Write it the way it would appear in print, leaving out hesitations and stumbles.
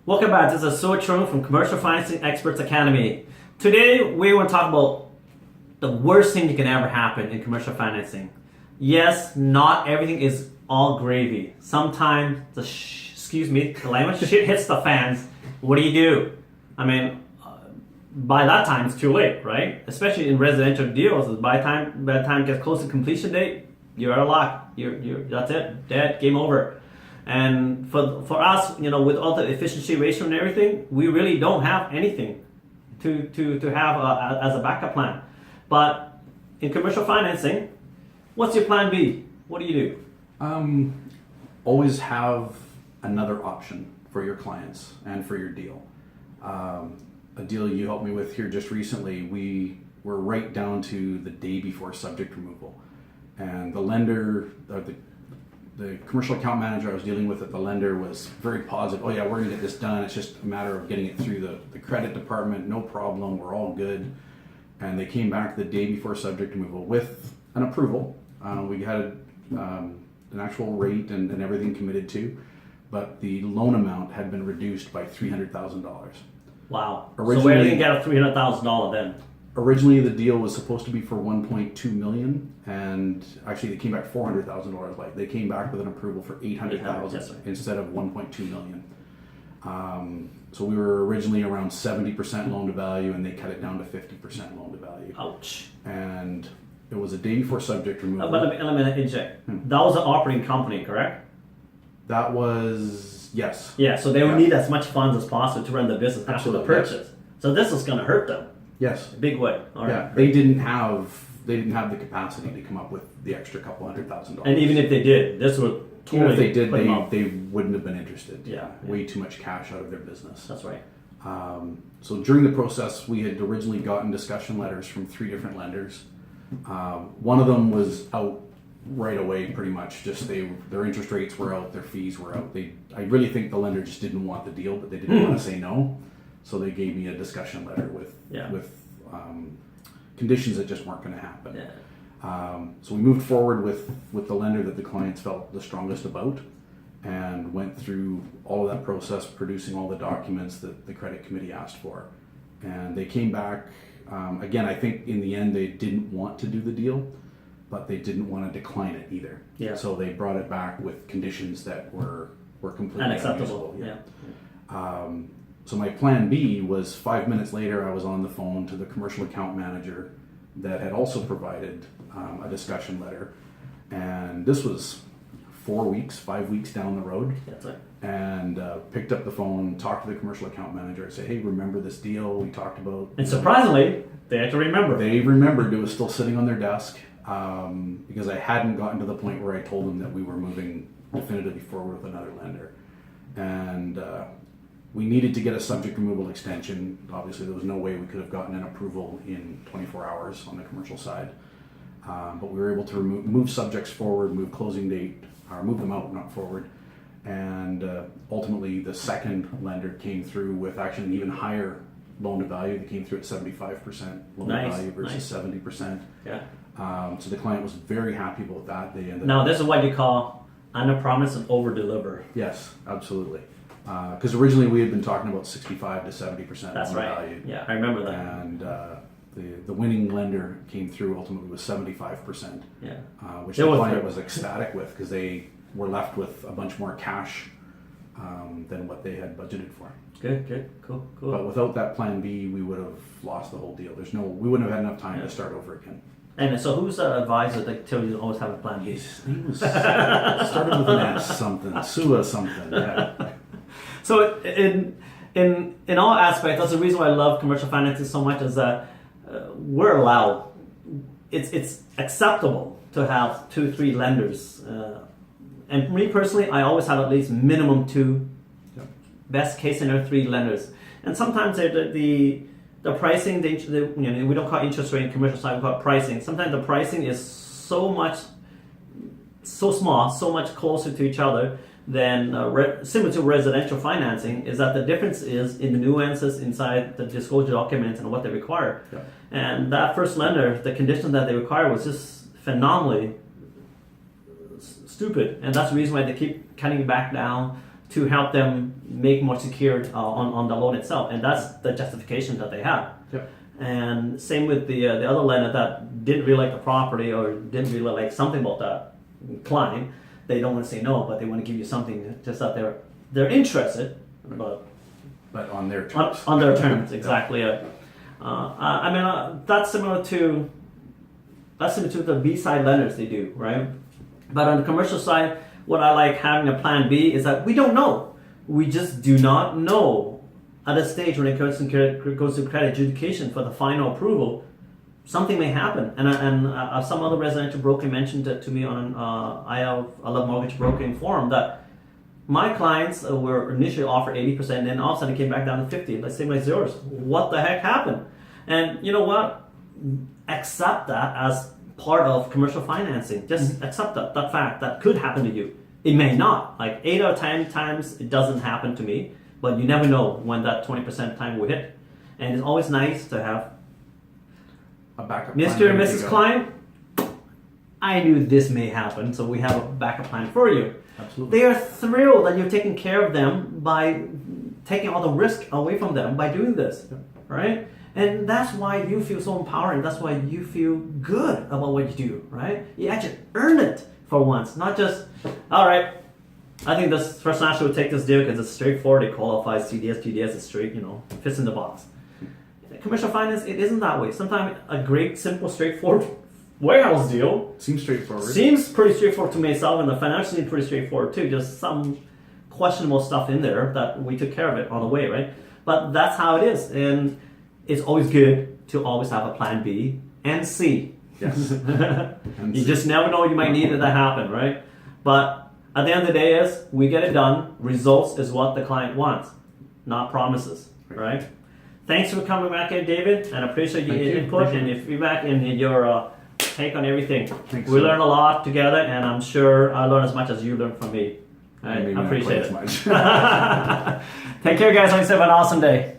Welcome back. This is So Chung from Commercial Financing Experts Academy. Today we want to talk about the worst thing that can ever happen in commercial financing. Yes, not everything is all gravy. Sometimes excuse me, the language shit hits the fans. What do? I mean, by that time it's too late, right? Especially in residential deals. By the time it gets close to completion date, you're out of luck. You're that's it, dead, game over. And for us, with all the efficiency ratio and everything, we really don't have anything to have as a backup plan. But in commercial financing, what's your plan B? What do you do? Always have another option for your clients and for your deal. A deal you helped me with here just recently, we were right down to the day before subject removal. And the lender, the commercial account manager I was dealing with at the lender was very positive. Oh yeah, we're gonna get this done. It's just a matter of getting it through the credit department. No problem. We're all good. And they came back the day before subject removal with an approval. We had an actual rate and everything committed to, but the loan amount had been reduced by $300,000. Wow. So where did you get a $300,000 then? Originally, the deal was supposed to be for $1.2 million, and actually they came back $400,000 late. They came back with an approval for $800,000 instead of $1.2 million. So we were originally around 70% loan to value, and they cut it down to 50% loan to value. Ouch. And it was a day before subject removal. But let me interject. That was an operating company, correct? That was, yes. Yeah, so they would need as much funds as possible to run the business after the purchase. So this is going to hurt them. Yes. A big way. All right. Yeah, they didn't have the capacity to come up with the extra couple $100,000. And even if they did, this would totally. Even if they did, put them up. they wouldn't have been interested. Yeah. Way too much cash out of their business. That's right. So during the process, we had originally gotten discussion letters from 3 different lenders. One of them was out right away, pretty much. Just their interest rates were out, their fees were out. I really think the lender just didn't want the deal, but they didn't want to say no. So they gave me a discussion letter with conditions that just weren't going to happen. Yeah. So we moved forward with the lender that the clients felt the strongest about, and went through all of that process, producing all the documents that the credit committee asked for. And they came back, again, I think in the end they didn't want to do the deal, but they didn't want to decline it either. Yeah. So they brought it back with conditions that were completely unacceptable. unusable. Yeah. So my plan B was 5 minutes later, I was on the phone to the commercial account manager that had also provided a discussion letter. And this was 5 weeks down the road. That's right. And picked up the phone, talked to the commercial account manager, and said, hey, remember this deal we talked about? And surprisingly, they actually remember. They remembered. It was still sitting on their desk because I hadn't gotten to the point where I told them that we were moving definitively forward with another lender. And we needed to get a subject removal extension. Obviously, there was no way we could have gotten an approval in 24 hours on the commercial side. But we were able to move subjects forward, move closing date, or move them out, not forward. And ultimately, the second lender came through with actually an even higher loan to value. They came through at 75% loan to value versus 70%. Yeah. So the client was very happy about that. They ended Now, this is what you call under promise and over deliver. Yes, absolutely. Because originally we had been talking about 65 to 70% That's loan right. value. Yeah, I remember that. And the winning lender came through ultimately with 75%. Yeah. Which the client was ecstatic with, because they were left with a bunch more cash than what they had budgeted for. Good, cool. But without that plan B, we would have lost the whole deal. We wouldn't have had enough time to start over again. And so who's the advisor that tells you to always have a plan B? His name was started with an S something, Sua something. Yeah. So in all aspects, that's the reason why I love commercial financing so much, is that we're allowed. It's acceptable to have 2-3 lenders. And me personally, I always have at least minimum 2, best case scenario 3 lenders. And sometimes the pricing, we don't call it interest rate in commercial side, we call it pricing. Sometimes the pricing is so small, so much closer to each other than similar to residential financing, is that the difference is in the nuances inside the disclosure documents and what they require. Yeah. And that first lender, the condition that they require was just phenomenally stupid, and that's the reason why they keep cutting back down to help them make more secured on the loan itself, and that's the justification that they have. Yep. And same with the other lender that didn't really like the property or didn't really like something about that client. They don't want to say no, but they want to give you something just that they're interested, but on their terms. On their terms, exactly. That's similar to the B side lenders they do, right? But on the commercial side, what I like having a plan B is that we don't know. We just do not know at a stage when it goes to credit adjudication for the final approval. Something may happen, and some other residential broker mentioned it to me on I Love Mortgage Brokering forum that my clients were initially offered 80%, and then all of a sudden it came back down to 50. Let's say like yours. What the heck happened? And you know what? Accept that as part of commercial financing. Just accept that fact that could happen to you. It may not. Like 8 out of 10 times it doesn't happen to me, but you never know when that 20% time will hit. And it's always nice to have a backup Mr. and Mrs. Client, I knew this may happen, so we have a backup plan for you. Absolutely. They are thrilled that you're taking care of them by taking all the risk away from them by doing this, right? And that's why you feel so empowering. That's why you feel good about what you do, right? You actually earn it for once, not just, all right, I think this First National will take this deal because it's straightforward. It qualifies CDS, GDS, it's straight, fits in the box. Commercial finance, it isn't that way. Sometimes a great, simple, straightforward warehouse deal seems straightforward. Seems pretty straightforward to myself, and the financial seems pretty straightforward too. Just some questionable stuff in there that we took care of it on the way, right? But that's how it is, and it's always good to always have a plan B and C. Yes. You just never know, you might need it to happen, right? But at the end of the day is we get it done. Results is what the client wants, not promises, right? Thanks for coming back in, David, and I appreciate your input and your feedback and your take on everything. Thanks, we learned a lot together, and I'm sure I learned as much as you learned from me. I appreciate it. As much. Take care, guys. Hope you have an awesome day.